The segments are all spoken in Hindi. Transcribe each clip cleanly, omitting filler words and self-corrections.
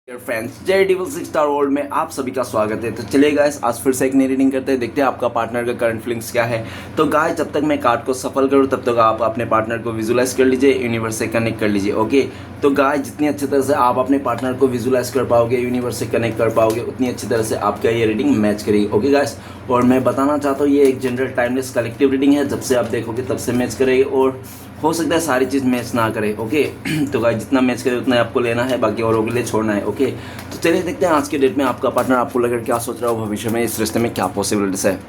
डियर फ्रेंड्स, जय डिवल सिक्स स्टार वर्ल्ड में आप सभी का स्वागत है। तो चलिए गाइस, आज फिर से एक नई रीडिंग करते हैं। देखते हैं आपका पार्टनर का करंट फीलिंग्स क्या है। तो गाइस, जब तक मैं कार्ड को सफल करूँ तब तक आप अपने पार्टनर को विजुलाइज कर लीजिए, यूनिवर्स से कनेक्ट कर लीजिए। ओके, तो गाइस, जितनी अच्छी तरह से आप अपने पार्टनर को विजुलाइज कर पाओगे, यूनिवर्स से कनेक्ट कर पाओगे, उतनी अच्छी तरह से आपका ये रीडिंग मैच करेगी। ओके गाइस, और मैं बताना चाहता हूँ ये एक जनरल टाइमलेस कलेक्टिव रीडिंग है। जब से आप देखोगे तब से मैच करेगी, और हो सकता है सारी चीज़ मैच ना करे। ओके तो गाइस, जितना मैच करे उतना आपको लेना है, बाकी औरों के लिए छोड़ना है। ओके, तो चलिए देखते हैं आज के डेट में आपका पार्टनर आपको लेकर क्या सोच रहा हो, भविष्य में इस रिश्ते में क्या पॉसिबिलिटीज है।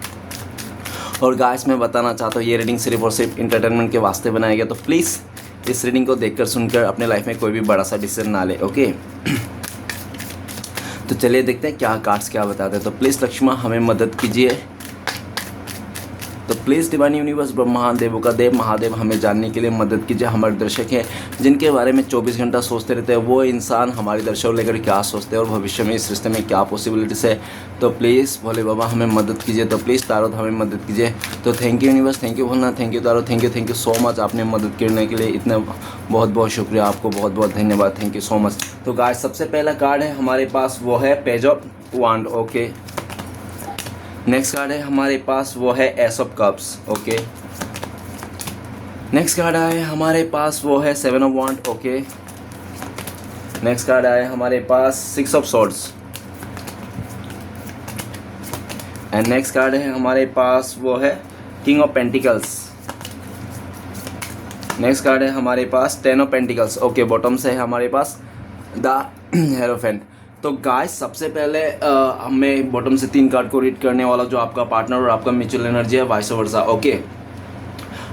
और गाइस, मैं बताना चाहता हूँ ये रीडिंग सिर्फ और सिर्फ इंटरटेनमेंट के वास्ते बनाया गया। तो प्लीज़ इस रीडिंग को देखकर सुनकर अपने लाइफ में कोई भी बड़ा सा डिसीजन ना ले। ओके तो चलिए देखते हैं क्या कार्ड्स क्या बताते हैं। तो प्लीज़ लक्ष्मा हमें मदद कीजिए। तो प्लीज़ डिवाइन यूनिवर्स ब्रह्मा देवों का देव महादेव हमें जानने के लिए मदद कीजिए। हमारे दर्शक हैं जिनके बारे में 24 घंटा सोचते रहते हैं, वो इंसान हमारे दर्शकों लेकर क्या सोचते हैं और भविष्य में इस रिश्ते में क्या पॉसिबिलिटीज़ है। तो प्लीज़ भोले बाबा हमें मदद कीजिए। तो प्लीज़ तारो हमें मदद कीजिए। तो thank you universe, thank you भोलना, थैंक यू तारो, थैंक यू सो मच। आपने मदद करने के लिए इतना बहुत बहुत शुक्रिया, आपको बहुत बहुत धन्यवाद, थैंक यू सो मच। तो गाइस, सबसे पहला कार्ड है हमारे पास, वो है page of wand. Okay, next card है हमारे पास, वो है ace of cups. Okay, next card आया है हमारे पास, वो है seven of wand. Okay, next card आया है हमारे पास, six of swords. And next card है हमारे पास, वो है king of pentacles. Next card है हमारे पास, ten of pentacles. Okay, bottom से है हमारे पास द हेरोफेंट। तो गाइस, सबसे पहले मैं बॉटम से 3 कार्ड को रीड करने वाला, जो आपका पार्टनर और आपका म्यूचुअल एनर्जी है, वाइस वर्सा। ओके,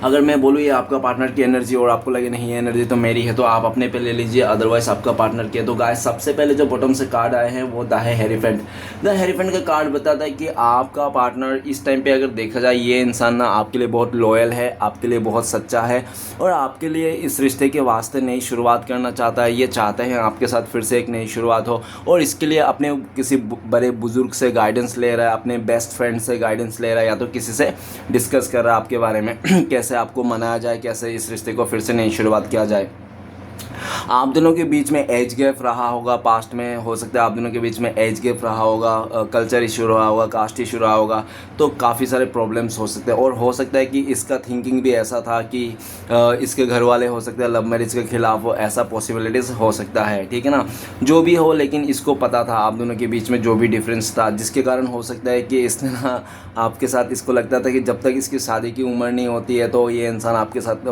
अगर मैं बोलूँ ये आपका पार्टनर की एनर्जी और आपको लगे नहीं ये एनर्जी तो मेरी है, तो आप अपने पे ले लीजिए, अदरवाइज आपका पार्टनर की है। तो गाइस, सबसे पहले जो बॉटम से कार्ड आए हैं वो द हेरीफेंट। द हेरीफेंट का कार्ड बताता है कि आपका पार्टनर इस टाइम पे अगर देखा जाए, ये इंसान ना आपके लिए बहुत लॉयल है, आपके लिए बहुत सच्चा है, और आपके लिए इस रिश्ते के वास्ते नई शुरुआत करना चाहता है। ये चाहते हैं आपके साथ फिर से एक नई शुरुआत हो, और इसके लिए अपने किसी बड़े बुजुर्ग से गाइडेंस ले रहा है, अपने बेस्ट फ्रेंड से गाइडेंस ले रहा है, या तो किसी से डिस्कस कर रहा है आपके बारे में कैसे आपको मनाया जाए, कैसे इस रिश्ते को फिर से नई शुरुआत किया जाए। आप दोनों के बीच में एज गैप रहा होगा, पास्ट में हो सकता है आप दोनों के बीच में एज गैप रहा होगा, कल्चर इशू रहा होगा, कास्ट इशू रहा होगा, तो काफ़ी सारे प्रॉब्लम्स हो सकते हैं। और हो सकता है कि इसका थिंकिंग भी ऐसा था कि इसके घर वाले हो सकते हैं लव मैरिज के खिलाफ हो, ऐसा पॉसिबिलिटीज़ हो सकता है, ठीक है ना। जो भी हो, लेकिन इसको पता था आप दोनों के बीच में जो भी डिफरेंस था, जिसके कारण हो सकता है कि इसने ना आपके साथ, इसको लगता था कि जब तक इसकी शादी की उम्र नहीं होती है तो ये इंसान आपके साथ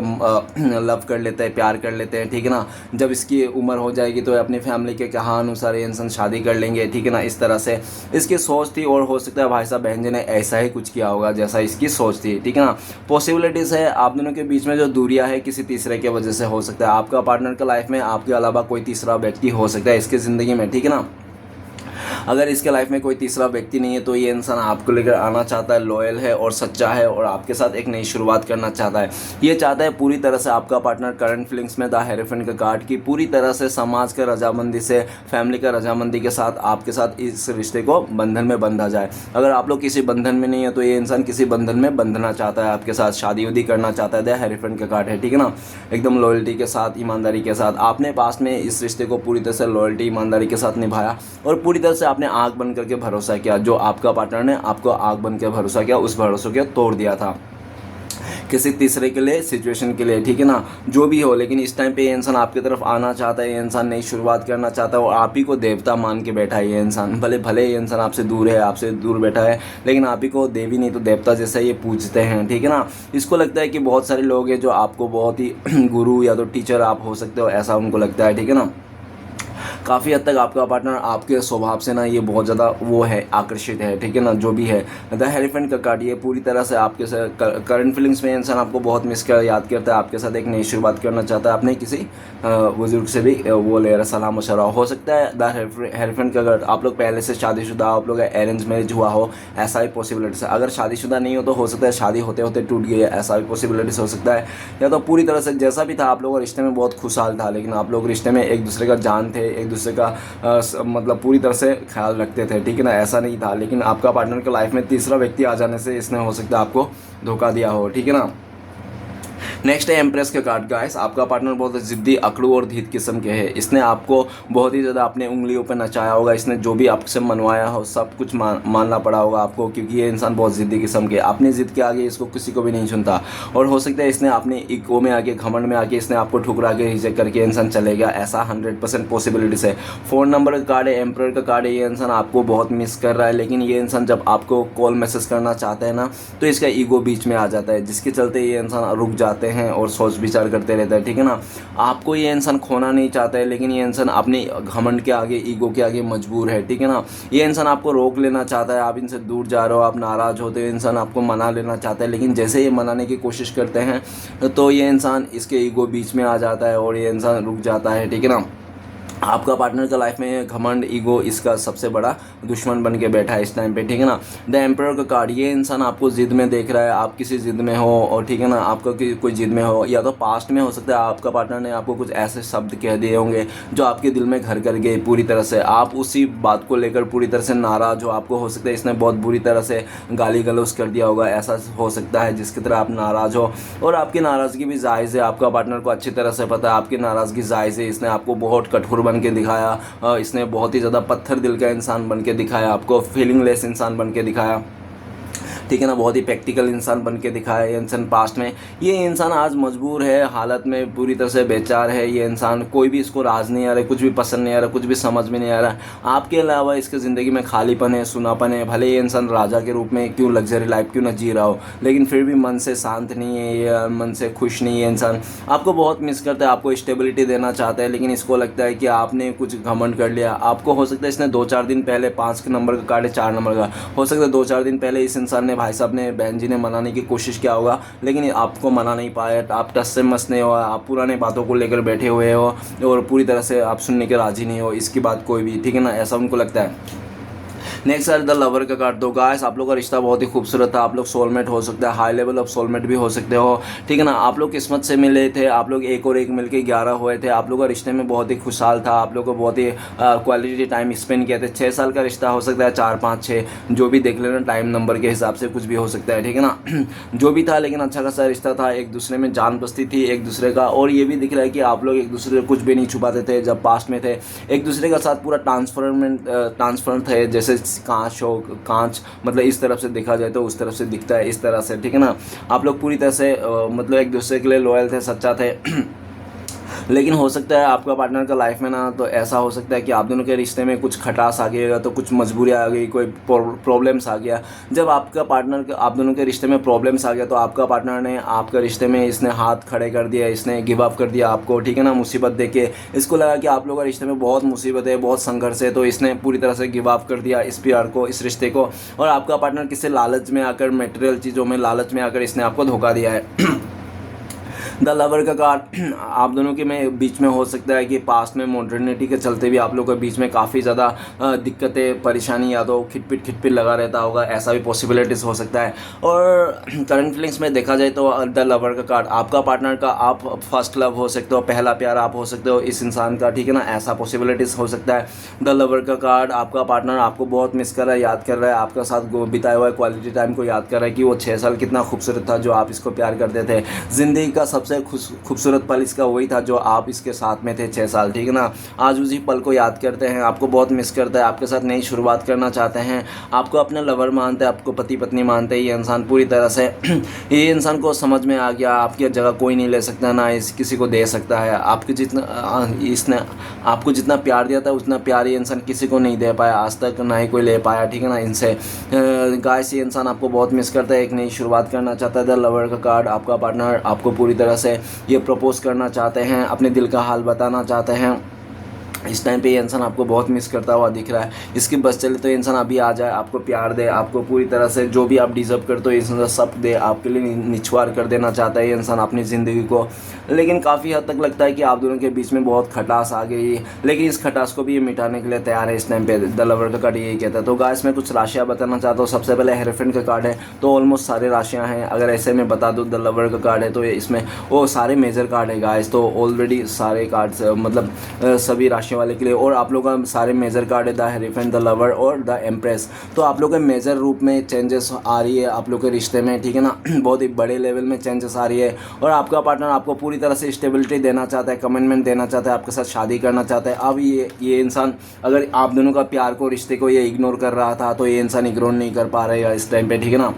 लव कर लेता है, प्यार कर लेते हैं, ठीक है ना। जब इसकी उम्र हो जाएगी तो अपनी फैमिली के कहा अनुसार ये इंसान शादी कर लेंगे, ठीक है ना। इस तरह से इसकी सोच थी, और हो सकता है भाई साहब बहन जी ने ऐसा ही कुछ किया होगा जैसा इसकी सोच थी, ठीक है ना। पॉसिबिलिटीज़ है आप दोनों के बीच में जो दूरियां है किसी तीसरे के वजह से हो सकता है। आपका पार्टनर का लाइफ में आपके अलावा कोई तीसरा व्यक्ति हो सकता है इसकी ज़िंदगी में, ठीक है ना। अगर इसके लाइफ में कोई तीसरा व्यक्ति नहीं है तो ये इंसान आपको लेकर आना चाहता है, लॉयल है और सच्चा है, और आपके साथ एक नई शुरुआत करना चाहता है। ये चाहता है पूरी तरह से आपका पार्टनर करंट फीलिंग्स में द हेरोफेंट का कार्ड की पूरी तरह से समाज का रजामंदी से, फैमिली का रजामंदी के साथ आपके साथ इस रिश्ते को बंधन में बंधा जाए। अगर आप लोग किसी बंधन में नहीं है तो ये इंसान किसी बंधन में बंधना चाहता है, आपके साथ शादी उदी करना चाहता है। द हेरोफेंट का कार्ड है, ठीक है ना। एकदम लॉयल्टी के साथ, ईमानदारी के साथ आपने पास्ट में इस रिश्ते को पूरी तरह से लॉयल्टी ईमानदारी के साथ निभाया, और पूरी तरह से आपने आग बन करके भरोसा किया। जो आपका पार्टनर ने आपको आग बन के भरोसा किया, उस भरोसे को तोड़ दिया था किसी तीसरे के लिए, सिचुएशन के लिए, ठीक है ना। जो भी हो, लेकिन इस टाइम पे ये इंसान आपकी तरफ आना चाहता है, ये इंसान नई शुरुआत करना चाहता है, और आप ही को देवता मान के बैठा है ये इंसान। भले भले ये इंसान आपसे दूर है, आपसे दूर बैठा है, लेकिन आप ही को देवी नहीं तो देवता जैसा ये पूजते हैं, ठीक है ना। इसको लगता है कि बहुत सारे लोग हैं जो आपको बहुत ही गुरु या तो टीचर आप हो सकते हो, ऐसा उनको लगता है, ठीक है ना। काफ़ी हद तक आपका पार्टनर आपके स्वभाव से ना ये बहुत ज़्यादा वो है, आकर्षित है, ठीक है ना। जो भी है, द हेरीफेंट का कार्ड ये पूरी तरह से आपके से करंट फीलिंग्स में इंसान आपको बहुत मिस कर याद करता है, आपके साथ एक नई शुरुआत करना चाहता है, अपने किसी बुजुर्ग से भी वो ले रहा सलाह मशवरा। हो सकता है द हेरीफेंट का कार्ड आप लोग पहले से शादीशुदा, आप लोग अरेंज मैरिज हुआ हो, ऐसा भी पॉसिबिलिटीज है। अगर शादीशुदा नहीं हो तो हो सकता है शादी होते होते टूट गई है, ऐसा भी पॉसिबिलिटीज हो सकता है। या तो पूरी तरह से जैसा भी था, आप लोग रिश्ते में बहुत खुशहाल था, लेकिन आप लोग रिश्ते में एक दूसरे का जान थे, एक दूसरे का मतलब पूरी तरह से ख्याल रखते थे, ठीक है ना। ऐसा नहीं था, लेकिन आपका पार्टनर के लाइफ में तीसरा व्यक्ति आ जाने से इसने हो सकता है आपको धोखा दिया हो, ठीक है ना। नेक्स्ट है एम्प्रेस के कार्ड गाइस। आपका पार्टनर बहुत ज़िद्दी, अकड़ू और ढीठ किस्म के है। इसने आपको बहुत ही ज़्यादा अपने उंगलियों पर नचाया होगा। इसने जो भी आपसे मनवाया हो सब कुछ मानना पड़ा होगा आपको, क्योंकि ये इंसान बहुत ज़िद्दी किस्म के, अपनी ज़िद के आगे इसको किसी को भी नहीं सुनता। और हो सकता है इसने अपने इको में आके, घमंड में आके इसने आपको ठुकरा के रिजेक्ट करके इंसान चले गया, ऐसा 100% पॉसिबिलिटीज़ है। फ़ोन नंबर का कार्ड है, एम्प्रेयर का कार्ड है। ये इंसान आपको बहुत मिस कर रहा है, लेकिन ये इंसान जब आपको कॉल मैसेज करना चाहता है ना, तो इसका ईगो बीच में आ जाता है, जिसके चलते ये इंसान रुक जाते हैं और सोच विचार करते रहता है, ठीक है ना। आपको ये इंसान खोना नहीं चाहता है, लेकिन ये इंसान अपने घमंड के आगे, ईगो के आगे मजबूर है, ठीक है ना। ये इंसान आपको रोक लेना चाहता है, आप इनसे दूर जा रहे हो, आप नाराज़ होते हो, इंसान आपको मना लेना चाहता है, लेकिन जैसे ये मनाने की कोशिश करते हैं तो ये इंसान, इसके ईगो बीच में आ जाता है और ये इंसान रुक जाता है, ठीक है ना। आपका पार्टनर का लाइफ में घमंड, ईगो इसका सबसे बड़ा दुश्मन बन के बैठा है इस टाइम पे, ठीक है ना। द एम्परर का कार्ड, ये इंसान आपको जिद में देख रहा है, आप किसी जिद में हो और ठीक है ना, आपका कोई जिद में हो, या तो पास्ट में हो सकता है आपका पार्टनर ने आपको कुछ ऐसे शब्द कह दिए होंगे जो आपके दिल में घर कर गए पूरी तरह से, आप उसी बात को लेकर पूरी तरह से नाराज़ हो। आपको हो सकता है इसने बहुत बुरी तरह से गाली गलौज कर दिया होगा, ऐसा हो सकता है जिसकी तरह आप नाराज़ हो, और आपकी नाराज़गी भी जायज़ है। आपका पार्टनर को अच्छी तरह से पता है आपकी नाराज़गी जायज़ है। इसने आपको बहुत कठोर बन के दिखाया, इसने बहुत ही ज़्यादा पत्थर दिल का इंसान बन के दिखाया, आपको फीलिंगलेस इंसान बन के दिखाया, ठीक है ना, बहुत ही प्रैक्टिकल इंसान बन के दिखाया ये इंसान पास्ट में। ये इंसान आज मजबूर है, हालत में पूरी तरह से बेचार है। ये इंसान, कोई भी इसको राज नहीं आ रहा, कुछ भी पसंद नहीं आ रहा, कुछ भी समझ में नहीं आ रहा। आपके अलावा इसके ज़िंदगी में खालीपन है, सुनापन है। भले ये इंसान राजा के रूप में क्यों लग्जरी लाइफ क्यों ना जी रहा हो, लेकिन फिर भी मन से शांत नहीं है, ये मन से खुश नहीं है। इंसान आपको बहुत मिस करता है, आपको स्टेबिलिटी देना चाहता है, लेकिन इसको लगता है कि आपने कुछ घमंड कर लिया। आपको हो सकता है इसने 2-4 दिन पहले, 5 नंबर का कार्ड है, 4 नंबर का, हो सकता है 2-4 दिन पहले इस इंसान ने, भाई साहब ने, बहन जी ने मनाने की कोशिश किया होगा, लेकिन आपको मना नहीं पाया। आप टस से मस नहीं हो, आप पुराने बातों को लेकर बैठे हुए हो और पूरी तरह से आप सुनने के राजी नहीं हो इसकी बात कोई भी, ठीक है ना, ऐसा उनको लगता है। नेक्स्ट है द लवर का कार्ड। दो गाइस, आप लोग का रिश्ता बहुत ही खूबसूरत था, आप लोग सोलमेट हो सकते हैं, हाई लेवल ऑफ सोलमेट भी हो सकते हो, ठीक है ना। आप लोग किस्मत से मिले थे, आप लोग एक और एक मिलके 11 हुए थे, आप लोग का रिश्ते में बहुत ही खुशहाल था, आप लोग को बहुत ही क्वालिटी टाइम स्पेंड किया थे। 6 साल का रिश्ता हो सकता है, 4, 5, 6 जो भी देख लेना, टाइम नंबर के हिसाब से कुछ भी हो सकता है, ठीक है ना। जो भी था, लेकिन अच्छा खासा रिश्ता था, एक दूसरे में जान बसती थी एक दूसरे का, और ये भी दिख रहा है कि आप लोग एक दूसरे को कुछ भी नहीं छुपाते थे जब पास्ट में थे, एक दूसरे का साथ पूरा ट्रांसफर थे, जैसे कांच हो, कांच मतलब इस तरफ से देखा जाए तो उस तरफ से दिखता है, इस तरह से, ठीक है ना। आप लोग पूरी तरह से मतलब एक दूसरे के लिए लॉयल थे, सच्चा थे। लेकिन हो सकता है आपका पार्टनर का लाइफ में ना, तो ऐसा हो सकता है कि आप दोनों के रिश्ते में कुछ खटास आ गई, तो कुछ मजबूरी आ गई, कोई प्रॉब्लम्स आ गया। जब आपका पार्टनर, आप दोनों के रिश्ते में प्रॉब्लम्स आ गया, तो आपका पार्टनर ने आपका रिश्ते में, इसने हाथ खड़े कर दिया, इसने गिव अप कर दिया आपको, ठीक है ना। मुसीबत देख के इसको लगा कि आप लोगों का रिश्ते में बहुत मुसीबत है, बहुत संघर्ष है, तो इसने पूरी तरह से गिव अप कर दिया इस प्यार को, इस रिश्ते को। और आपका पार्टनर किसी लालच में आकर, मटेरियल चीज़ों में लालच में आकर इसने आपको धोखा दिया है। द लवर का कार्ड, आप दोनों के में बीच में हो सकता है कि पास्ट में मॉडर्निटी के चलते भी आप लोगों के बीच में काफ़ी ज़्यादा दिक्कतें, परेशानी, या तो खिटपिट लगा रहता होगा, ऐसा भी पॉसिबिलिटीज़ हो सकता है। और करंट फीलिंग्स में देखा जाए तो द लवर का कार्ड, आपका पार्टनर का आप फर्स्ट लव हो सकते हो, पहला प्यार आप हो सकते हो इस इंसान का, ठीक है ना, ऐसा पॉसिबिलिटीज़ हो सकता है। द लवर का कार्ड, आपका पार्टनर आपको बहुत मिस कर रहा है, याद कर रहा है, आपका साथ बिताया हुआ क्वालिटी टाइम को याद कर रहा है कि वो 6 साल कितना खूबसूरत था जो आप इसको प्यार करते थे। ज़िंदगी का सबसे खूबसूरत पल इसका वही था जो आप इसके साथ में थे 6 साल, ठीक है ना। आज उसी पल को याद करते हैं, आपको बहुत मिस करता है, आपके साथ नई शुरुआत करना चाहते हैं, आपको अपना लवर मानते हैं, आपको पति पत्नी मानते हैं। ये इंसान पूरी तरह से ये इंसान को समझ में आ गया आपकी जगह कोई नहीं ले सकता, ना इस किसी को दे सकता है। आपके जितना इसने आपको जितना प्यार दिया था उतना प्यार ये इंसान किसी को नहीं दे पाया आज तक, ना ही कोई ले पाया, ठीक है ना। इनसे गाइस, ये इंसान आपको बहुत मिस करता है, एक नई शुरुआत करना चाहता है। द लवर का कार्ड, आपका पार्टनर आपको पूरी तरह से ये प्रपोज करना चाहते हैं, अपने दिल का हाल बताना चाहते हैं। इस टाइम पे ये इंसान आपको बहुत मिस करता हुआ दिख रहा है। इसकी बस चले तो इंसान अभी आ जाए, आपको प्यार दे, आपको पूरी तरह से जो भी आप डिज़र्व करते हो इंसान सब दे, आपके लिए निछवार कर देना चाहता है ये इंसान अपनी ज़िंदगी को। लेकिन काफ़ी हद तक लगता है कि आप दोनों के बीच में बहुत खटास आ गई, लेकिन इस खटास को भी ये मिटाने के लिए तैयार है इस टाइम पे। द लवर का कार्ड यही कहता है। तो गाइस, मैं कुछ राशियाँ बताना चाहता हूँ। सबसे पहले हेरोफेंट का कार्ड है, तो ऑलमोस्ट सारे राशियाँ हैं। अगर ऐसे में बता दूँ द लवर का कार्ड है तो इसमें वो सारे मेजर कार्ड है गाइस, तो ऑलरेडी सारे कार्ड्स मतलब सभी राशियाँ राशि वाले के लिए। और आप लोग का सारे मेजर कार्ड है द हेरोफेंट, द लवर और द एम्प्रेस। तो आप लोग के मेजर रूप में चेंजेस आ रही है आप लोग के रिश्ते में, ठीक है ना। बहुत ही बड़े लेवल में चेंजेस आ रही है और आपका पार्टनर आपको पूरी तरह से स्टेबिलिटी देना चाहता है, कमिटमेंट देना चाहता है, आपके साथ शादी करना चाहता है। अब ये इंसान, अगर आप दोनों का प्यार को, रिश्ते को ये इग्नोर कर रहा था, तो ये इंसान इग्नोर नहीं कर पा रहा है इस टाइम पे, ठीक है ना।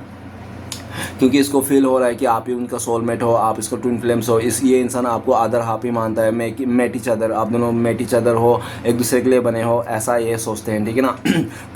क्योंकि इसको फील हो रहा है कि आप ही उनका सोलमेट हो, आप इसको ट्विन फ्लेम्स हो। ये इंसान आपको अदर हाफ ही मानता है, मेट ईच अदर, आप दोनों मेट ईच अदर हो, एक दूसरे के लिए बने हो, ऐसा ये सोचते हैं, ठीक है ना।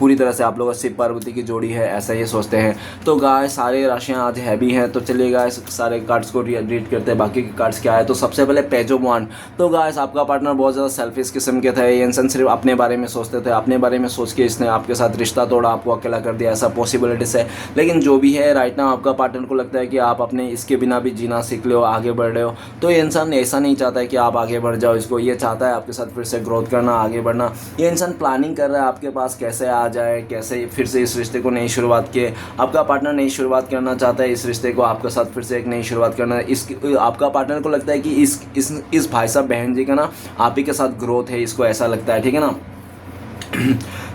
पूरी तरह से आप लोगों का शिव पार्वती की जोड़ी है, ऐसा ये सोचते हैं। तो गाय सारे राशियाँ आज हैवी हैं। तो चलिए गाय सारे कार्ड्स को रीड करते हैं, बाकी के कार्ड्स क्या है। तो सबसे पहले पेज ऑफ वांड। तो गाय आपका पार्टनर बहुत ज़्यादा सेल्फिश किस्म के थे, ये इंसान सिर्फ अपने बारे में सोचते थे, अपने बारे में सोच के इसने आपके साथ रिश्ता तोड़ा, आपको अकेला कर दिया, ऐसा पॉसिबिलिटीज है। लेकिन जो भी है राइट नाउ आपका पार्टनर को लगता है कि आप अपने इसके बिना भी जीना सीख लो, आगे बढ़ रहे हो। तो ये इंसान ऐसा नहीं चाहता है कि आप आगे बढ़ जाओ, इसको ये चाहता है आपके साथ फिर से ग्रोथ करना, आगे बढ़ना। ये इंसान प्लानिंग कर रहा है आपके पास कैसे आ जाए, कैसे फिर से इस रिश्ते को नई शुरुआत किए। आपका पार्टनर नई शुरुआत करना चाहता है, इस रिश्ते को आपके साथ फिर से एक नई शुरुआत करना। आपका पार्टनर को लगता है कि इस भाई साहब बहन जी का ना आप ही के साथ ग्रोथ है, इसको ऐसा लगता है, ठीक है ना।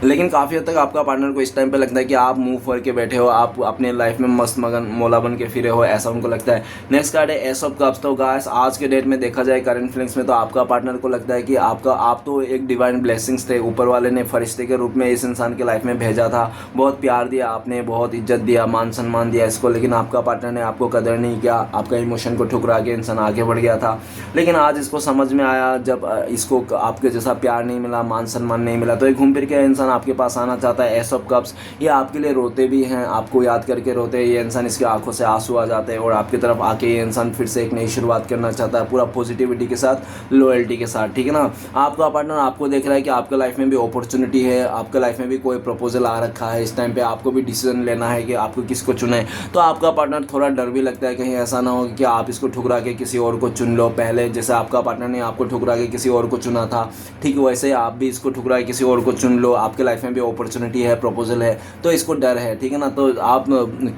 लेकिन काफ़ी हद तक आपका पार्टनर को इस टाइम पे लगता है कि आप मुंह फर के बैठे हो, आप अपने लाइफ में मस्त मगन मौला बन के फिरे हो, ऐसा उनको लगता है। नेक्स्ट कार्ड है एस ऑफ कप्स। तो गाइस आज के डेट में देखा जाए करंट फीलिंग्स में, तो आपका पार्टनर को लगता है कि आप तो एक डिवाइन ब्लेसिंग्स थे, ऊपर वाले ने फरिश्ते के रूप में इस इंसान के लाइफ में भेजा था, बहुत प्यार दिया आपने, बहुत इज्जत दिया, मान सम्मान दिया इसको। लेकिन आपका पार्टनर ने आपको कदर नहीं किया, आपका इमोशन को ठुकरा के इंसान आगे बढ़ गया था। लेकिन आज इसको समझ में आया, जब इसको आपके जैसा प्यार नहीं मिला, मान सम्मान नहीं मिला, तो एक घूम फिर के इंसान आपके पास आना चाहता है। एस ऑफ कप्स, ये आपके लिए रोते भी हैं, आपको याद करके रोते हैं। ये इंसान, इसकी आंखों से आंसू आ जाते हैं और आपकी तरफ आके ये इंसान फिर से एक नई शुरुआत करना चाहता है, पूरा पॉजिटिविटी के साथ, लॉयल्टी के साथ, ठीक है ना। आपका पार्टनर आपको देख रहा है कि आपके लाइफ में भी अपॉर्चुनिटी है, आपके लाइफ में भी कोई प्रपोजल आ रखा है, इस टाइम पे आपको भी डिसीजन लेना है कि आपको किसको चुने। तो आपका पार्टनर थोड़ा डर भी लगता है कहीं ऐसा ना हो कि आप इसको ठुकरा के किसी और को चुन लो। पहले जैसे आपका पार्टनर ने आपको ठुकरा के किसी और को चुना था, ठीक वैसे आप भी इसको ठुकरा के किसी और को चुन लो। आपके लाइफ में भी अपॉर्चुनिटी है, प्रपोजल है, तो इसको डर है, ठीक है ना। तो आप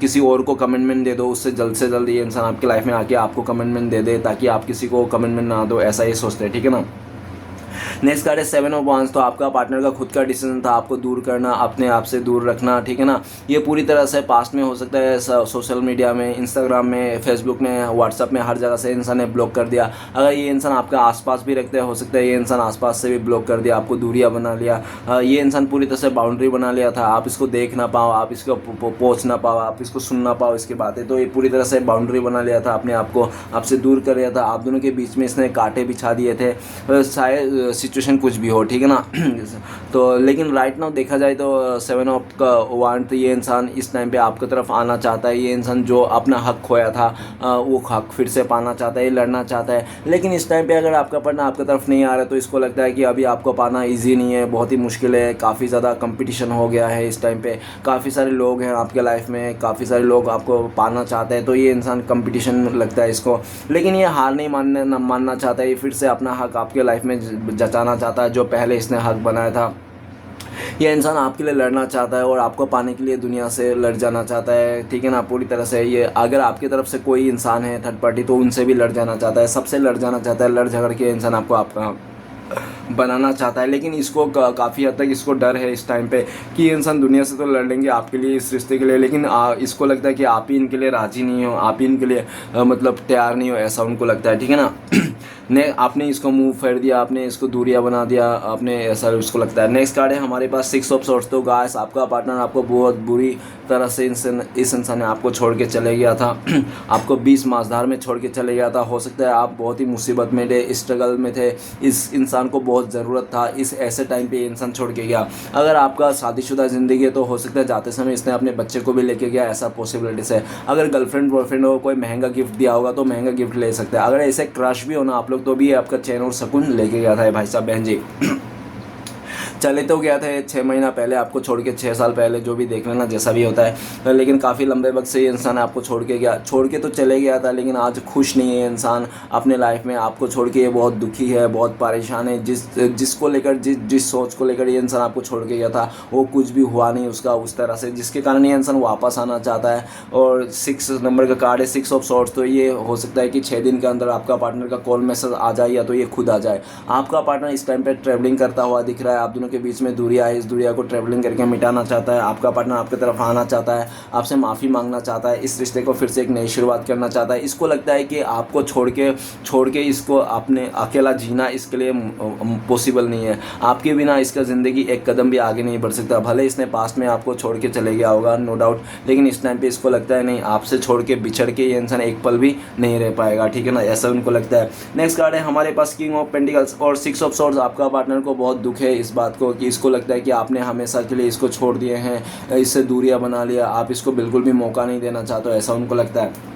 किसी और को कमिटमेंट दे दो, उससे जल्द से जल्द ये इंसान आपके लाइफ में आके आपको कमिटमेंट दे दे, ताकि आप किसी को कमिटमेंट ना दो, ऐसा ये सोचते हैं, ठीक है ना। नेक्स्ट कार्ड है सेवन ऑफ वांड्स। तो आपका पार्टनर का खुद का डिसीजन था आपको दूर करना, अपने आप से दूर रखना, ठीक है ना। ये पूरी तरह से पास्ट में हो सकता है, सोशल मीडिया में, इंस्टाग्राम में, फेसबुक में, व्हाट्सअप में, हर जगह से इंसान ने ब्लॉक कर दिया। अगर ये इंसान आपका आसपास भी रखते हैं, हो सकता है ये इंसान आसपास से भी ब्लॉक कर दिया, आपको दूरियां बना लिया। ये इंसान पूरी तरह से बाउंड्री बना लिया था, आप इसको देख ना पाओ, आप इसको पहुँच ना पाओ, आप इसको सुन ना पाओ इसकी बातें। तो ये पूरी तरह से बाउंड्री बना लिया था, अपने आप को आपसे दूर कर लिया था। आप दोनों के बीच में इसने कांटे बिछा दिए थे, शायद सिचुएशन कुछ भी हो, ठीक है ना। तो लेकिन राइट नाउ देखा जाए तो सेवन ऑफ का वांड, तो ये इंसान इस टाइम पे आपकी तरफ आना चाहता है। ये इंसान जो अपना हक खोया था वो हक फिर से पाना चाहता है, लड़ना चाहता है। लेकिन इस टाइम पे अगर आपका पार्टनर आपकी तरफ नहीं आ रहा है, तो इसको लगता है कि अभी आपको पाना ईजी नहीं है, बहुत ही मुश्किल है, काफ़ी ज़्यादा कंपटीशन हो गया है इस टाइम पे, काफ़ी सारे लोग हैं आपके लाइफ में, काफ़ी सारे लोग आपको पाना चाहते हैं। तो ये इंसान कंपटीशन लगता है इसको, लेकिन ये हार नहीं मानना चाहता है। ये फिर से अपना हक आपके लाइफ में जताना चाहता है, जो पहले इसने हक बनाया था। ये इंसान आपके लिए लड़ना चाहता है और आपको पाने के लिए दुनिया से लड़ जाना चाहता है, ठीक है ना, पूरी तरह से। ये अगर आपकी तरफ से कोई इंसान है थर्ड पार्टी, तो उनसे भी लड़ जाना चाहता है, सबसे लड़ जाना चाहता है। लड़ झगड़ के इंसान आपको आपका बनाना चाहता है। लेकिन इसको काफ़ी हद तक इसको डर है इस टाइम पे कि ये इंसान दुनिया से तो लड़ लेंगे आपके लिए, इस रिश्ते के लिए, लेकिन इसको लगता है कि आप ही इनके लिए राज़ी नहीं हो, आप ही इनके लिए मतलब तैयार नहीं हो, ऐसा उनको लगता है, ठीक है ना। ने आपने इसको मुंह फेर दिया, आपने इसको दूरिया बना दिया, आपने ऐसा उसको लगता है। नेक्स्ट कार्ड है हमारे पास सिक्स ऑफ सोर्ट्स। तो गाइस आपका पार्टनर आपको बहुत बुरी तरह से इस इंसान ने आपको छोड़ के चले गया था। आपको 20 मासधार में छोड़ के चले गया था। हो सकता है आप बहुत ही मुसीबत में थे, स्ट्रगल में थे, इस इंसान को बहुत ज़रूरत था, इस ऐसे टाइम पे ये इंसान छोड़ के गया। अगर आपका शादीशुदा ज़िंदगी है, तो हो सकता है जाते समय इसने अपने बच्चे को भी लेके गया, ऐसा पॉसिबिलिटीज़ है। अगर गर्लफ्रेंड बॉयफ्रेंड हो, कोई महंगा गिफ्ट दिया होगा, तो महंगा गिफ्ट ले सकते हैं। अगर ऐसे क्रश भी हो ना आप लोग, तो भी आपका चैन और सुकून लेके गया था भाई साहब बहन जी। चले तो गया था 6 महीना पहले आपको छोड़ के, 6 साल पहले, जो भी देख लेना जैसा भी होता है, लेकिन काफ़ी लंबे वक्त से ये इंसान आपको छोड़ के गया, छोड़ के तो चले गया था, लेकिन आज खुश नहीं है इंसान अपने लाइफ में। आपको छोड़ के ये बहुत दुखी है, बहुत परेशान है। जिसको लेकर जिस सोच को लेकर ये इंसान आपको छोड़ के गया था वो कुछ भी हुआ नहीं उसका उस तरह से, जिसके कारण ये इंसान वापस आना चाहता है। और 6 नंबर का कार्ड है, 6 ऑफ सॉर्ड्स। तो ये हो सकता है कि 6 दिन के अंदर आपका पार्टनर का कॉल मैसेज आ जाए या तो ये खुद आ जाए। आपका पार्टनर इस टाइम पे ट्रैवलिंग करता हुआ दिख रहा है, आप दोनों के बीच में दूरियां है, इस दूरिया को ट्रैवलिंग करके मिटाना चाहता है। आपका पार्टनर आपकी तरफ आना चाहता है, आपसे माफ़ी मांगना चाहता है, इस रिश्ते को फिर से एक नई शुरुआत करना चाहता है। इसको लगता है कि आपको छोड़ के इसको अपने अकेला जीना इसके लिए पॉसिबल नहीं है। आपके बिना इसका ज़िंदगी एक कदम भी आगे नहीं बढ़ सकता। भले इसने पास्ट में आपको छोड़ के चले गया होगा, नो डाउट, लेकिन इस टाइम पे इसको लगता है नहीं, आपसे छोड़ के बिछड़ के ये इंसान एक पल भी नहीं रह पाएगा, ठीक है ना, ऐसा उनको लगता है। नेक्स्ट कार्ड है हमारे पास किंग ऑफ पेंटिकल्स और 6 ऑफ सॉर्ड्स। आपका पार्टनर को बहुत दुख है इस बात को कि इसको लगता है कि आपने हमेशा के लिए इसको छोड़ दिए हैं, इससे दूरियां बना लिया, आप इसको बिल्कुल भी मौका नहीं देना चाहते हो, ऐसा उनको लगता है,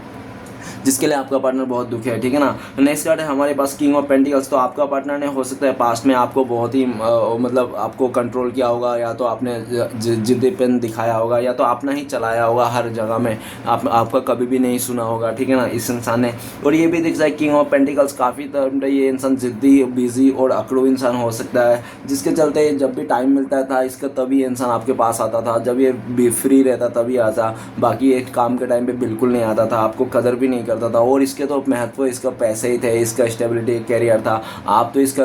जिसके लिए आपका पार्टनर बहुत दुखी है, ठीक है ना। नेक्स्ट कार्ड है हमारे पास किंग ऑफ पेंटिकल्स। तो आपका पार्टनर ने हो सकता है पास्ट में आपको बहुत ही मतलब आपको कंट्रोल किया होगा, या तो आपने जिद्दीपन दिखाया होगा, या तो अपना ही चलाया होगा हर जगह में, आपका कभी भी नहीं सुना होगा, ठीक है ना, इस इंसान ने। और ये भी दिख रहा है किंग ऑफ पेंटिकल्स काफ़ी तरह ये इंसान जिद्दी, बिजी और अकड़ू इंसान हो सकता है, जिसके चलते जब भी टाइम मिलता था इसका तभी इंसान आपके पास आता था, जब ये फ्री रहता तभी आता, बाकी एक काम के टाइम पे बिल्कुल नहीं आता था, आपको कदर भी नहीं करता था। और इसके तो महत्व इसका पैसे ही थे, इसका स्टेबिलिटी कैरियर था। आप तो इसका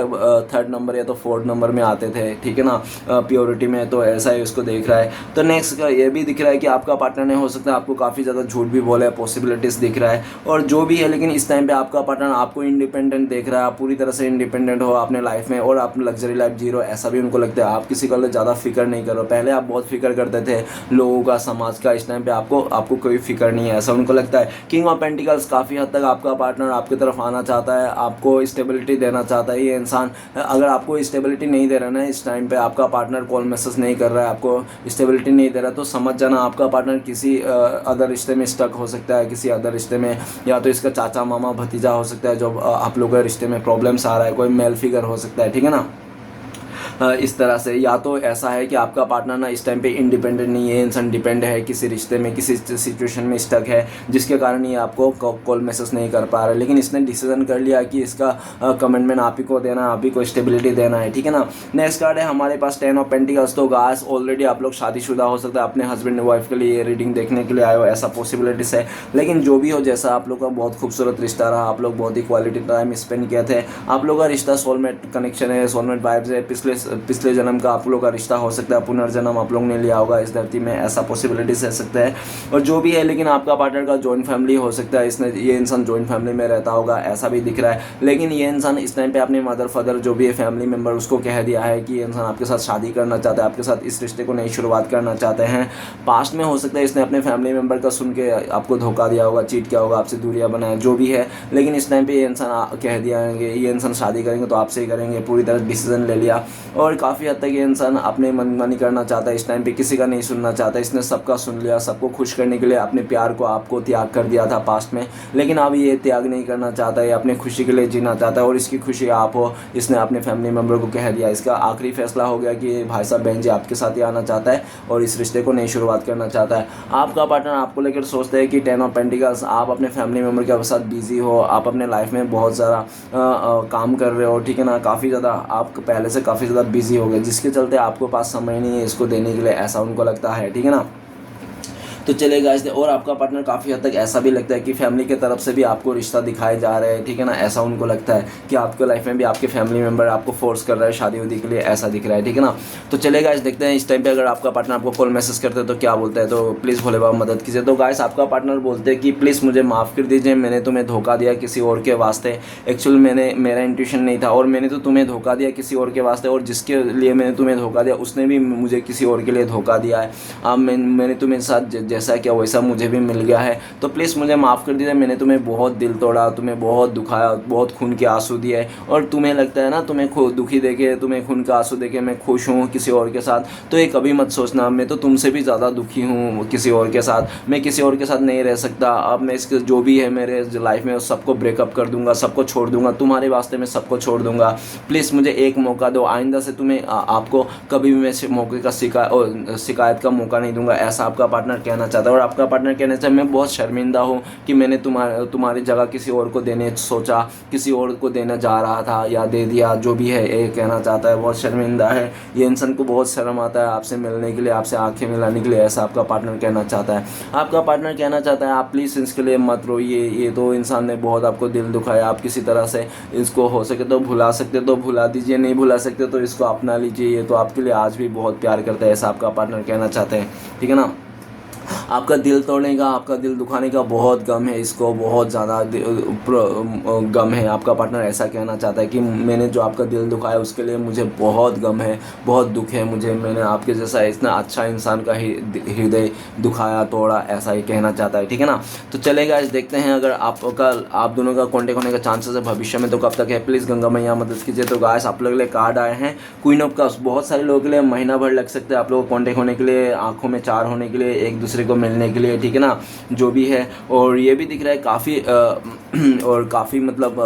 3rd नंबर या तो 4th नंबर में आते थे, ठीक है ना, प्योरिटी में, तो ऐसा ही उसको देख रहा है। तो नेक्स्ट का ये भी दिख रहा है कि आपका पार्टनर ने हो सकता है आपको काफ़ी ज़्यादा झूठ भी बोला है, पॉसिबिलिटीज़ दिख रहा है, और जो भी है, लेकिन इस टाइम पे आपका पार्टनर आपको इंडिपेंडेंट देख रहा है, आप पूरी तरह से इंडिपेंडेंट हो अपने लाइफ में, और आप लग्जरी लाइफ जी रहे हो, ऐसा भी उनको लगता है। आप किसी का ज़्यादा फिक्र नहीं करो, पहले आप बहुत फिक्र करते थे लोगों का, समाज का, इस टाइम पे आपको कोई फिक्र नहीं है, ऐसा उनको लगता है। किंग ऑफ पेंटिकल्स काफ़ी हद तक आपका पार्टनर आपकी तरफ आना चाहता है, आपको स्टेबिलिटी देना चाहता है। ये इंसान अगर आपको स्टेबिलिटी नहीं दे रहा ना इस टाइम पे, आपका पार्टनर कॉल मैसेज नहीं कर रहा है, आपको स्टेबिलिटी नहीं दे रहा, तो समझ जाना आपका पार्टनर किसी अदर रिश्ते में स्टक हो सकता है, किसी अदर रिश्ते में, या तो इसका चाचा मामा भतीजा हो सकता है जो आप लोगों के रिश्ते में प्रॉब्लम्स आ रहा है, कोई मेल फिगर हो सकता है, ठीक है ना, इस तरह से। या तो ऐसा है कि आपका पार्टनर ना इस टाइम पे इंडिपेंडेंट नहीं है, इंसान डिपेंड है, किसी रिश्ते में, किसी सिचुएशन में स्टक है, जिसके कारण ये आपको कॉल मैसेज नहीं कर पा रहा, लेकिन इसने डिसीजन कर लिया कि इसका कमिटमेंट आप ही को देना, आप ही को स्टेबिलिटी देना है, ठीक है ना। नेक्स्ट कार्ड है हमारे पास 10 ऑफ पेंटिकल्स। तो गाइस ऑलरेडी आप लोग शादीशुदा हो सकता है, अपने हस्बैंड वाइफ के लिए रीडिंग देखने के लिए आए हो, ऐसा पॉसिबिलिटीज है, लेकिन जो भी हो, जैसा आप लोग का बहुत खूबसूरत रिश्ता रहा, आप लोग बहुत ही क्वालिटी टाइम स्पेंड किए थे, आप लोग का रिश्ता सोलमेट कनेक्शन है, सोलमेट वाइब्स है, पिछले जन्म का आप लोग का रिश्ता हो सकता है, पुनर्जन्म आप लोग ने लिया होगा इस धरती में, ऐसा पॉसिबिलिटीज रह सकता है। और जो भी है, लेकिन आपका पार्टनर का जॉइंट फैमिली हो सकता है, ये इंसान जॉइंट फैमिली में रहता होगा, ऐसा भी दिख रहा है। लेकिन ये इंसान इस टाइम पे अपने मदर फादर जो भी है फैमिली मेम्बर, उसको कह दिया है कि ये इंसान आपके साथ शादी करना चाहता है, आपके साथ इस रिश्ते को नई शुरुआत करना चाहते हैं। पास्ट में हो सकता है इसने अपने फैमिली मेम्बर का सुन के आपको धोखा दिया होगा, चीट किया होगा, आपसे दूरियां बनाया, जो भी है, लेकिन इस टाइम पे ये इंसान कह दिया है ये इंसान शादी करेंगे तो आपसे ही करेंगे, पूरी तरह डिसीजन ले लिया। और काफ़ी हद तक ये इंसान अपने मनमानी करना चाहता है, इस टाइम पे किसी का नहीं सुनना चाहता, इसने सबका सुन लिया, सबको खुश करने के लिए अपने प्यार को आपको त्याग कर दिया था पास्ट में, लेकिन अब ये त्याग नहीं करना चाहता है, अपने खुशी के लिए जीना चाहता है, और इसकी खुशी आप हो, इसने अपने फैमिली मेम्बर को कह दिया। इसका आखिरी फैसला हो गया कि भाई साहब बहन जी आपके साथ ही आना चाहता है और इस रिश्ते को नई शुरुआत करना चाहता है। आपका पार्टनर आपको लेकर सोचता है कि 10 ऑफ पेंटिकल्स, आप अपने फैमिली मेम्बर के साथ बिजी हो, आप अपने लाइफ में बहुत ज़्यादा काम कर रहे हो, ठीक है ना, काफ़ी ज़्यादा आप पहले से काफ़ी ज़्यादा बिजी हो गए, जिसके चलते आपको पास समय नहीं है इसको देने के लिए, ऐसा उनको लगता है, ठीक है ना। तो चले गाइस, और आपका पार्टनर काफ़ी हद तक ऐसा भी लगता है कि फैमिली की तरफ से भी आपको रिश्ता दिखाए जा रहे हैं, ठीक है ना, ऐसा उनको लगता है कि आपके लाइफ में भी आपके फैमिली मेम्बर आपको फोर्स कर रहा है शादी उदी के लिए, ऐसा दिख रहा है, ठीक है ना। तो चले गाइस, देखते हैं इस टाइम पे अगर आपका पार्टनर आपको कॉल मैसेज करते हैं तो क्या बोलता है, तो प्लीज़ भोले बाबा मदद कीजिए। तो गाइस आपका पार्टनर बोलते हैं कि प्लीज़ मुझे माफ़ कर दीजिए, मैंने तुम्हें धोखा दिया किसी और के वास्ते, एक्चुअल मेरा इंट्यूशन नहीं था, और मैंने तो तुम्हें धोखा दिया किसी और के वास्ते, और जिसके लिए मैंने तुम्हें धोखा दिया उसने भी मुझे किसी और के लिए धोखा दिया है। अब मैंने तुम्हें साथ जैसा क्या वैसा मुझे भी मिल गया है, तो प्लीज़ मुझे माफ़ कर दीजिए। मैंने तुम्हें बहुत दिल तोड़ा, तुम्हें बहुत दुखाया, बहुत खून के आंसू दिए, और तुम्हें लगता है ना तुम्हें दुखी देखे, तुम्हें खून के आंसू देखे मैं खुश हूँ किसी और के साथ, तो ये कभी मत सोचना। मैं तो तुमसे भी ज़्यादा दुखी हूँ किसी और के साथ, मैं किसी और के साथ नहीं रह सकता। अब मैं इसके जो भी है मेरे लाइफ में सबको ब्रेकअप कर दूंगा, सबको छोड़ दूंगा, तुम्हारे वास्ते मैं सबको छोड़ दूंगा। प्लीज़ मुझे एक मौका दो, आइंदा से तुम्हें आपको कभी भी मैं मौके का शिकायत का मौका नहीं दूंगा, ऐसा आपका पार्टनर कहना चाहता है। और आपका पार्टनर कहना चाहता है मैं बहुत शर्मिंदा हूँ कि मैंने तुम्हारी जगह किसी और को देने सोचा, किसी और को देने जा रहा था या दे दिया, जो भी है ये कहना चाहता है। बहुत शर्मिंदा है ये इंसान को, बहुत शर्म आता है आपसे मिलने के लिए, आपसे आंखें मिलाने के लिए, ऐसा आपका पार्टनर कहना चाहता है। आपका पार्टनर कहना चाहता है आप प्लीज़ इसके लिए मत रोइए, ये तो इंसान ने बहुत आपको दिल दुखाया, आप किसी तरह से इसको हो सके तो भुला सकते तो भुला दीजिए, नहीं भुला सकते तो इसको अपना लीजिए, ये तो आपके लिए आज भी बहुत प्यार करता है, ऐसा आपका पार्टनर कहना चाहते हैं। ठीक है ना। आपका दिल तोड़ने का, आपका दिल दुखाने का बहुत गम है इसको, बहुत ज़्यादा गम है। आपका पार्टनर ऐसा कहना चाहता है कि मैंने जो आपका दिल दुखाया उसके लिए मुझे बहुत गम है, बहुत दुख है मुझे, मैंने आपके जैसा इतना अच्छा इंसान का हृदय दुखाया, तोड़ा, ऐसा ही कहना चाहता है। ठीक है ना। तो चलेगा, इस देखते हैं अगर आप दोनों का कॉन्टेक्ट होने का चांसेस है भविष्य में तो कब तक है, प्लीज़ गंगा मैया मदद कीजिए। तो गाइस आप लोग के लिए कार्ड आए हैं क्वीन ऑफ कप्स। बहुत सारे लोगों के लिए महीना भर लग सकता है आप लोगों को कॉन्टेक्ट होने के लिए, आंखों में चार होने के लिए, एक दूसरे को मिलने के लिए। ठीक है ना, जो भी है। और ये भी दिख रहा है काफ़ी और काफ़ी मतलब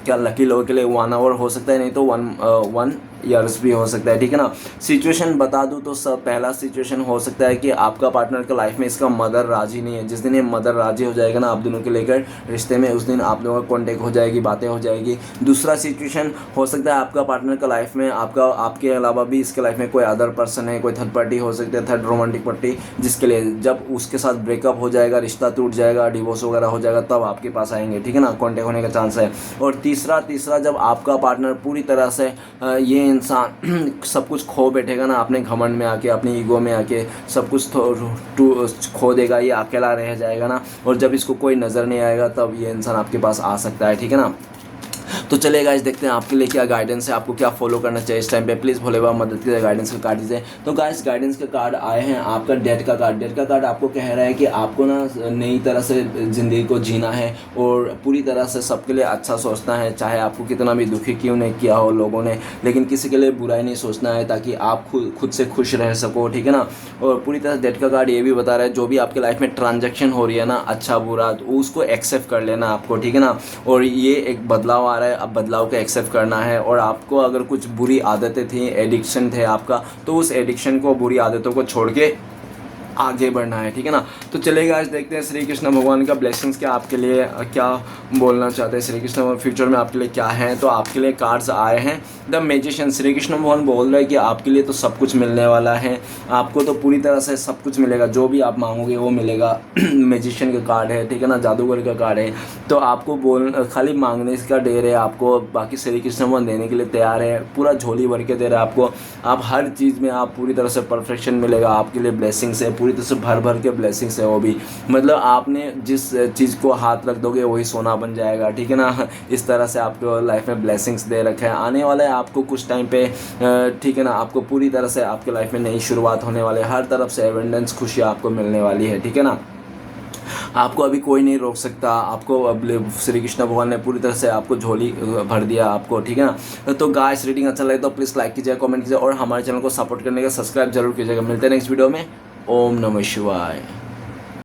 क्या लकी लोगों के लिए 1 आवर हो सकता है, नहीं तो 1 ईयर्स भी हो सकता है। ठीक है ना। सिचुएशन बता दूं तो सब पहला सिचुएशन हो सकता है कि आपका पार्टनर का लाइफ में इसका मदर राजी नहीं है। जिस दिन ये मदर राजी हो जाएगा ना आप दोनों के लेकर रिश्ते में, उस दिन आप लोगों का कॉन्टेक्ट हो जाएगी, बातें हो जाएगी। दूसरा सिचुएशन हो सकता है आपका पार्टनर का लाइफ में आपके अलावा भी इसके लाइफ में कोई अदर पर्सन है, कोई थर्ड पार्टी हो सकता है, थर्ड रोमांटिक पार्टी, जिसके लिए जब उसके साथ ब्रेकअप हो जाएगा, रिश्ता टूट जाएगा, डिवोर्स वगैरह हो जाएगा, तब आपके पास आएंगे। ठीक है ना, कॉन्टेक्ट होने का चांस है। और तीसरा जब आपका पार्टनर पूरी तरह से ये इंसान सब कुछ खो बैठेगा ना, अपने घमंड में आके, अपनी ईगो में आके सब कुछ खो देगा, ये अकेला रह जाएगा ना, और जब इसको कोई नज़र नहीं आएगा तब ये इंसान आपके पास आ सकता है। ठीक है ना। तो चलिए गाइस देखते हैं आपके लिए क्या गाइडेंस है, आपको क्या फॉलो करना चाहिए इस टाइम पे। प्लीज़ भोले बाबा मदद कीजिए, गाइडेंस का कार्ड दीजिए। तो गाइस गाइडेंस के कार्ड आए हैं, आपका डेथ का कार्ड। डेथ का कार्ड आपको कह रहा है कि आपको ना नई तरह से ज़िंदगी को जीना है और पूरी तरह से सबके लिए अच्छा सोचना है, चाहे आपको कितना भी दुखी क्यों नहीं किया हो लोगों ने, लेकिन किसी के लिए बुराई नहीं सोचना है ताकि आप खुद से खुश रह सको। ठीक है ना। और पूरी तरह डेथ का कार्ड ये भी बता रहा है जो भी आपके लाइफ में ट्रांजेक्शन हो रही है ना, अच्छा बुरा, तो उसको एक्सेप्ट कर लेना आपको। ठीक है ना। और ये एक बदलाव आ रहा है, अब बदलाव को एक्सेप्ट करना है। और आपको अगर कुछ बुरी आदतें थी, एडिक्शन थे आपका, तो उस एडिक्शन को, बुरी आदतों को छोड़ के आगे बढ़ना है। ठीक है ना। तो चलेगा आज देखते हैं श्री कृष्ण भगवान का ब्लेसिंग्स क्या आपके लिए क्या बोलना चाहते हैं श्री कृष्ण फ्यूचर में आपके लिए क्या है। तो आपके लिए कार्ड्स आए हैं द मैजिशियन। श्री कृष्ण भगवान बोल रहे हैं कि आपके लिए तो सब कुछ मिलने वाला है, आपको तो पूरी तरह से सब कुछ मिलेगा, जो भी आप मांगोगे वो मिलेगा। मैजिशियन का कार्ड है, ठीक है ना, जादूगर का कार्ड है। तो आपको खाली मांगने का देर है आपको, बाकी श्री कृष्ण भगवान देने के लिए तैयार है, पूरा झोली भर के दे रहे हैं आपको। आप हर चीज़ में आप पूरी तरह से परफेक्शन मिलेगा आपके लिए, ब्लेसिंग्स है, पूरी तरह से भर के ब्लेसिंग्स है वो भी। मतलब आपने जिस चीज़ को हाथ रख दोगे वही सोना बन जाएगा। ठीक है ना। इस तरह से आपको लाइफ में ब्लेसिंग्स दे रखे हैं। आने वाला है आपको कुछ टाइम पे, ठीक है ना, आपको पूरी तरह से आपके लाइफ में नई शुरुआत होने वाली है, हर तरफ से एवेंडेंस खुशियाँ आपको मिलने वाली है। ठीक है ना। आपको अभी कोई नहीं रोक सकता, आपको अब श्री कृष्ण भगवान ने पूरी तरह से आपको झोली भर दिया आपको। ठीक है ना। तो गाइस रीडिंग अच्छा लगे तो प्लीज़ लाइक कीजिए, कमेंट कीजिए और हमारे चैनल को सपोर्ट करने का सब्सक्राइब जरूर कीजिएगा। मिलते हैं नेक्स्ट वीडियो में। ओम नमः शिवाय।